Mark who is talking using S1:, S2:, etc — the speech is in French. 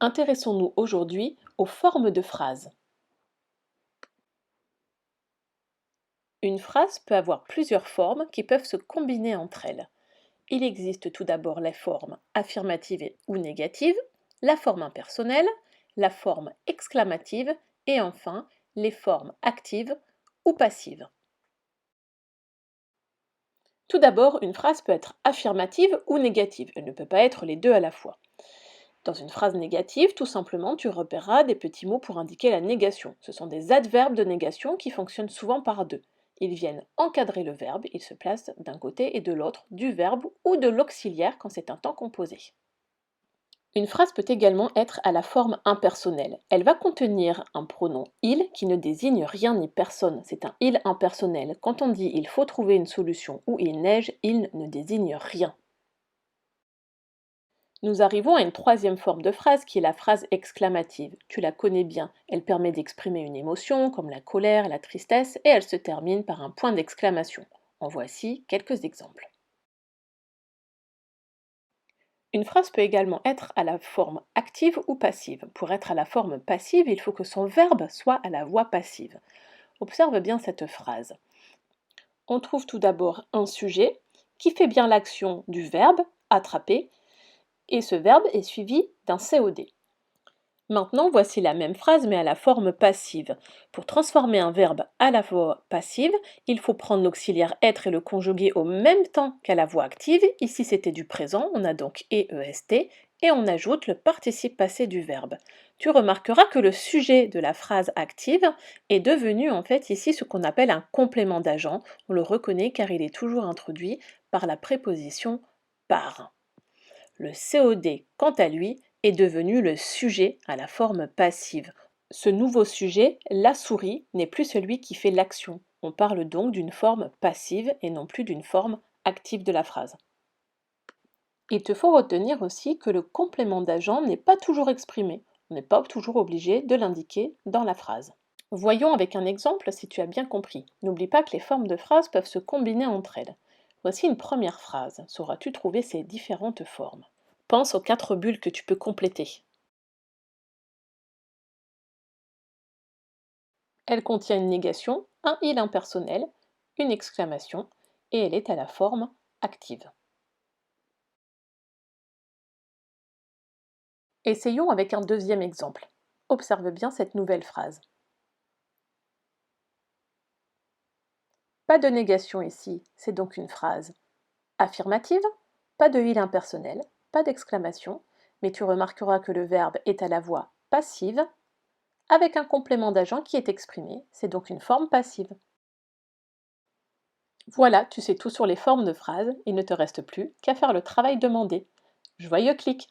S1: Intéressons-nous aujourd'hui aux formes de phrases. Une phrase peut avoir plusieurs formes qui peuvent se combiner entre elles. Il existe tout d'abord les formes affirmatives ou négatives, la forme impersonnelle, la forme exclamative et enfin les formes actives ou passives. Tout d'abord, une phrase peut être affirmative ou négative. Elle ne peut pas être les deux à la fois. Dans une phrase négative, tout simplement, tu repéreras des petits mots pour indiquer la négation. Ce sont des adverbes de négation qui fonctionnent souvent par deux. Ils viennent encadrer le verbe, ils se placent d'un côté et de l'autre du verbe ou de l'auxiliaire quand c'est un temps composé. Une phrase peut également être à la forme impersonnelle. Elle va contenir un pronom il qui ne désigne rien ni personne. C'est un il impersonnel. Quand on dit il faut trouver une solution ou il neige, il ne désigne rien. Nous arrivons à une troisième forme de phrase qui est la phrase exclamative. Tu la connais bien, elle permet d'exprimer une émotion comme la colère, la tristesse et elle se termine par un point d'exclamation. En voici quelques exemples. Une phrase peut également être à la forme active ou passive. Pour être à la forme passive, il faut que son verbe soit à la voix passive. Observe bien cette phrase. On trouve tout d'abord un sujet qui fait bien l'action du verbe attraper et ce verbe est suivi d'un COD. Maintenant, voici la même phrase mais à la forme passive. Pour transformer un verbe à la voix passive, il faut prendre l'auxiliaire être et le conjuguer au même temps qu'à la voix active. Ici, c'était du présent, on a donc EST, et on ajoute le participe passé du verbe. Tu remarqueras que le sujet de la phrase active est devenu en fait ici ce qu'on appelle un complément d'agent. On le reconnaît car il est toujours introduit par la préposition par. Le COD, quant à lui, est devenu le sujet à la forme passive. Ce nouveau sujet, la souris, n'est plus celui qui fait l'action. On parle donc d'une forme passive et non plus d'une forme active de la phrase. Il te faut retenir aussi que le complément d'agent n'est pas toujours exprimé. On n'est pas toujours obligé de l'indiquer dans la phrase. Voyons avec un exemple si tu as bien compris. N'oublie pas que les formes de phrases peuvent se combiner entre elles. Voici une première phrase. Sauras-tu trouver ces différentes formes? Pense aux 4 bulles que tu peux compléter. Elle contient une négation, un il impersonnel, une exclamation, et elle est à la forme active. Essayons avec un deuxième exemple. Observe bien cette nouvelle phrase. Pas de négation ici, c'est donc une phrase affirmative, pas de il impersonnel, pas d'exclamation, mais tu remarqueras que le verbe est à la voix passive, avec un complément d'agent qui est exprimé, c'est donc une forme passive. Voilà, tu sais tout sur les formes de phrases, il ne te reste plus qu'à faire le travail demandé. Joyeux clic!